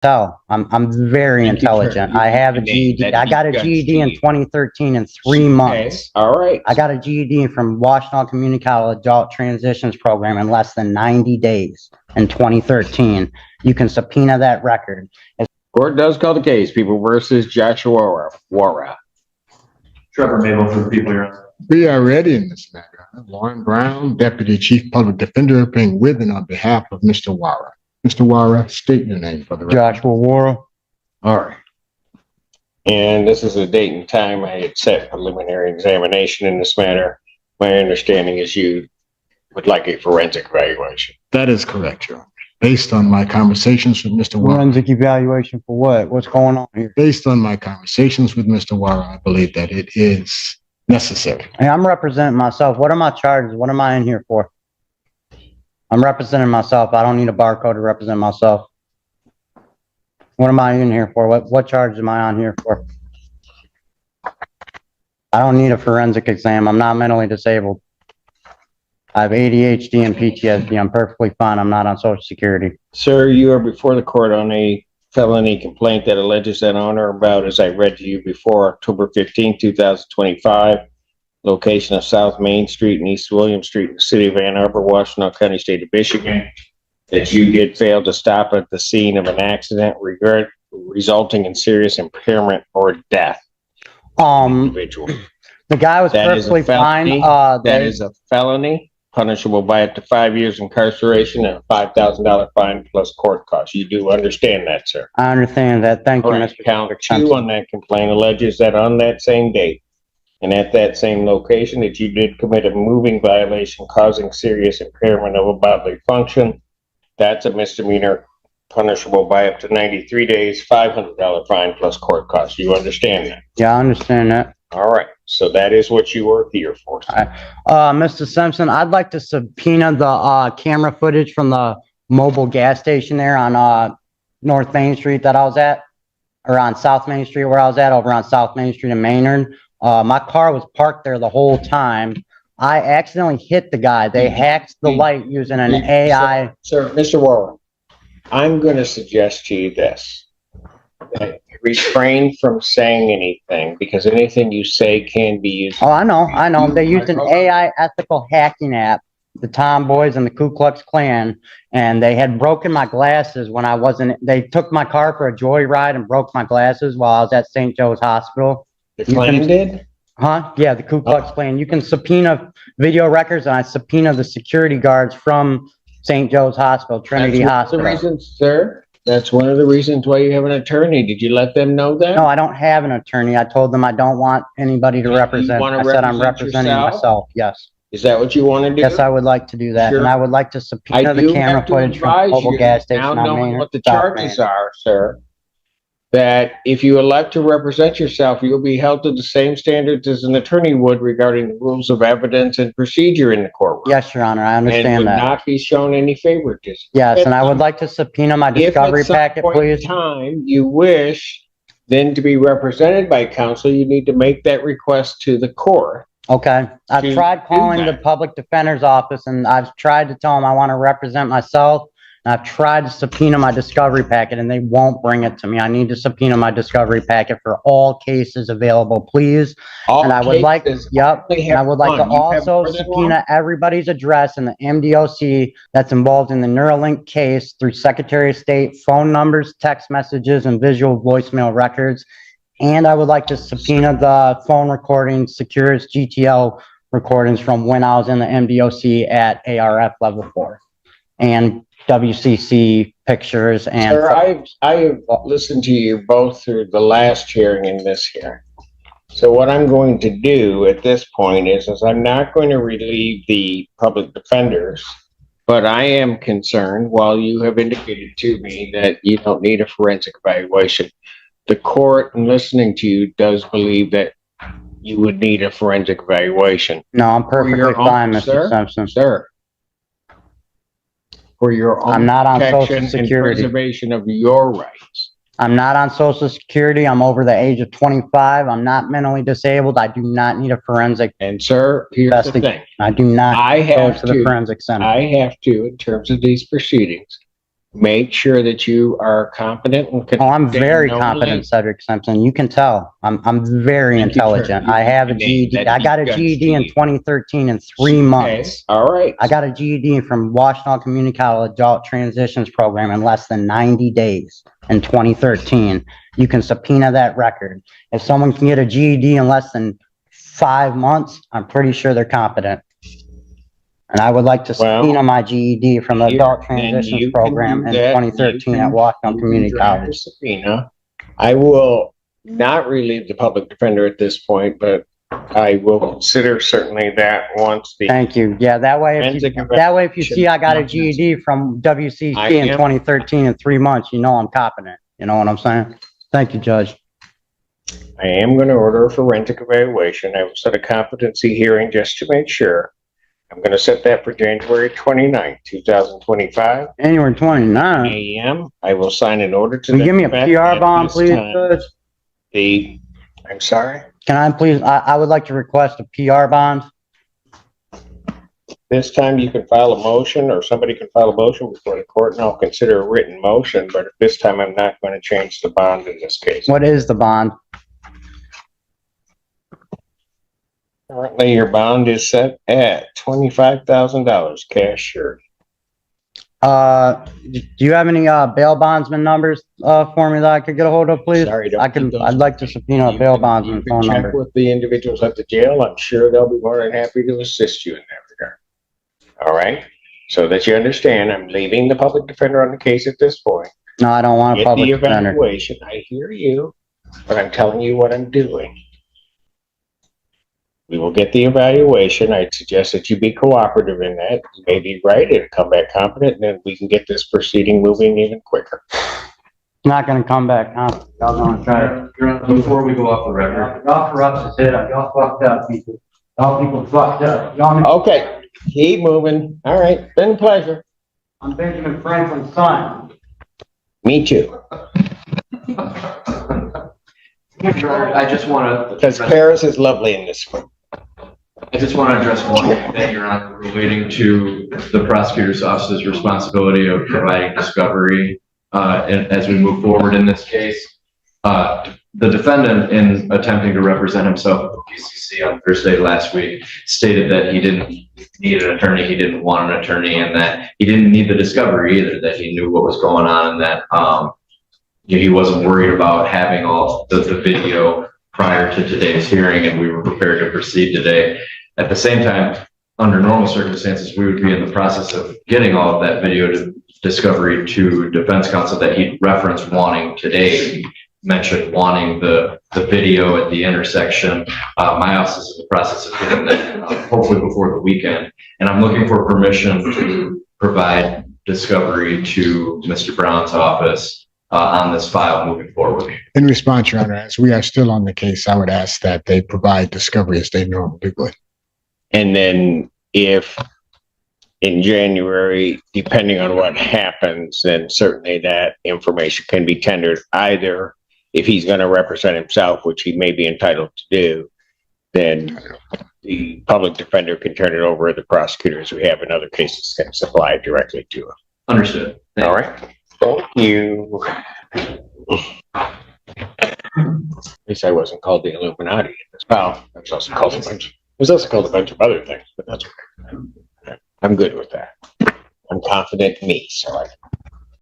tell. I'm very intelligent. I have a GED. I got a GED in 2013 in 3 months. All right. I got a GED from Washington Community College Adult Transitions Program in less than 90 days in 2013. You can subpoena that record. Court does call the case, People versus Joshua Wara. Trevor Mabel for the people here. We are ready in this matter. Lauren Brown, Deputy Chief Public Defender, appearing with and on behalf of Mr. Wara. Mr. Wara, state your name for the record. Joshua Wara. All right. And this is a date and time I had set preliminary examination in this matter. My understanding is you would like a forensic evaluation. That is correct, Your Honor. Based on my conversations with Mr. Wara. Forensic evaluation for what? What's going on here? Based on my conversations with Mr. Wara, I believe that it is necessary. Hey, I'm representing myself. What are my charges? What am I in here for? I'm representing myself. I don't need a barcode to represent myself. What am I in here for? What charges am I on here for? I don't need a forensic exam. I'm not mentally disabled. I have ADHD and PTSD. I'm perfectly fine. I'm not on Social Security. Sir, you are before the court on a felony complaint that alleges that on or about, as I read to you before, October 15, 2025, location of South Main Street and East William Street in the city of Ann Arbor, Washington County, state of Michigan, that you did fail to stop at the scene of an accident resulting in serious impairment or death. Individual. The guy was perfectly fine. That is a felony, punishable by up to 5 years incarceration and a $5,000 fine plus court costs. You do understand that, sir? I understand that. Thank you, Mr. Count 2 on that complaint alleges that on that same date and at that same location that you did commit a moving violation causing serious impairment of a bodily function. That's a misdemeanor, punishable by up to 93 days, $500 fine plus court costs. You understand that? Yeah, I understand that. All right. So that is what you are here for. Mr. Simpson, I'd like to subpoena the camera footage from the mobile gas station there on North Main Street that I was at, or on South Main Street where I was at, over on South Main Street in Maynard. My car was parked there the whole time. I accidentally hit the guy. They hacked the light using an AI. Sir, Mr. Warren, I'm going to suggest to you this. Refrain from saying anything, because anything you say can be used. Oh, I know. They used an AI ethical hacking app, the Tomboys and the Ku Klux Klan, and they had broken my glasses when I wasn't. They took my car for a joyride and broke my glasses while I was at St. Joe's Hospital. The Klan did? Huh? Yeah, the Ku Klux Klan. You can subpoena video records, and I subpoena the security guards from St. Joe's Hospital, Trinity Hospital. That's one of the reasons, sir. That's one of the reasons why you have an attorney. Did you let them know that? No, I don't have an attorney. I told them I don't want anybody to represent. I said I'm representing myself. Yes. Is that what you want to do? Yes, I would like to do that. Sure. And I would like to subpoena the camera footage from the mobile gas station. Now knowing what the charges are, sir, that if you elect to represent yourself, you'll be held to the same standards as an attorney would regarding the rules of evidence and procedure in the courtroom. Yes, Your Honor, I understand that. And would not be shown any favoritism. Yes, and I would like to subpoena my discovery packet, please. If at some point in time you wish then to be represented by counsel, you need to make that request to the court. Okay. I've tried calling the public defender's office, and I've tried to tell them I want to represent myself. And I've tried to subpoena my discovery packet, and they won't bring it to me. I need to subpoena my discovery packet for all cases available, please. And I would like, and I would like to also subpoena everybody's address in the MDOC that's involved in the Neuralink case through Secretary of State, phone numbers, text messages, and visual voicemail records. And I would like to subpoena the phone recordings, Securus GTL recordings from when I was in the MDOC at ARF level 4. And WCC pictures and. Sir, I have listened to you both through the last hearing and this hearing. So what I'm going to do at this point is I'm not going to relieve the public defenders, but I am concerned, while you have indicated to me that you don't need a forensic evaluation, the court, in listening to you, does believe that you would need a forensic evaluation. No, I'm perfectly fine, Mr. Simpson. Sir. For your own I'm not on Social protection and Security. preservation of your rights. I'm not on Social Security. I'm over the age of 25. I'm not mentally disabled. I do not need a forensic. And sir, here's the thing. I do not I go have to the forensic center. I have to, in terms of these proceedings, make sure that you are competent and. Oh, I'm very no competent, link. Cedric Simpson. You can tell. I'm very Thank you, intelligent. sir. I have a Name GED. that I got a you've got GED in GED. 2013 in 3 months. Okay, all right. I got a GED from Washington Community College Adult Transitions Program in less than 90 days in 2013. You can subpoena that record. If someone can get a GED in less than 5 months, I'm pretty sure they're competent. And I would like to subpoena my GED from the Adult Transitions Program in 2013 at Washington Community College. Subpoena. I will not relieve the public defender at this point, but I will consider certainly that once the. Thank you. Yeah, that way, if you see I got a GED from WCC in 2013 in 3 months, you know I'm competent. You know what I'm saying? Thank you, Judge. I am going to order a forensic evaluation. I will set a competency hearing just to make sure. I'm going to set that for January 29th, 2025. January 29th. a.m. I will sign an order to. Can you give me a PR bond, please, Judge? I'm sorry? Can I please, I would like to request a PR bond. This time you can file a motion, or somebody can file a motion before the court, and I'll consider a written motion, but at this time I'm not going to change the bond in this case. What is the bond? Currently, your bond is set at $25,000 cash sure. Do you have any bail bondsman numbers for me that I could get a hold of, please? Sorry, I'd like to subpoena a bail bondsman phone check number. with the individuals at the jail. I'm sure they'll be more than happy to assist you in that regard. All right, so that you understand, I'm leaving the public defender on the case at this point. No, I don't want a Get public the defender. evaluation. I hear you, but I'm telling you what I'm doing. We will get the evaluation. I'd suggest that you be cooperative in that. You may be right and come back competent, and then we can get this proceeding moving even quicker. Not gonna come back, huh? Y'all gonna try to. Before we go off the record, Y'all corrupt as hell. Y'all fucked up, people. Y'all people fucked up. Okay, keep moving. All right, been a pleasure. I'm Benjamin Franklin's son. Me too. I just want to. Because Paris is lovely in this one. I just want to address one thing, Your Honor, relating to the prosecutor's office's responsibility of providing discovery as we move forward in this case. The defendant, in attempting to represent himself at the PCC on Thursday last week, stated that he didn't need an attorney, he didn't want an attorney, and that he didn't need the discovery either, that he knew what was going on, and that he wasn't worried about having all the video prior to today's hearing, and we were prepared to proceed today. At the same time, under normal circumstances, we would be in the process of getting all of that video discovery to defense counsel that he referenced wanting today. He mentioned wanting the video at the intersection. My office is in the process of getting that hopefully before the weekend. And I'm looking for permission to provide discovery to Mr. Brown's office on this file moving forward. In response, Your Honor, as we are still on the case, I would ask that they provide discovery as they normally would. And then if in January, depending on what happens, then certainly that information can be tendered either if he's going to represent himself, which he may be entitled to do, then the public defender can turn it over to the prosecutors we have in other cases can supply it directly to him. Understood. All right. Thank you. At least I wasn't called the Illuminati. Well, that's also called a bunch. It was also called a bunch of other things, but that's okay. I'm good with that. I'm confident in me, so I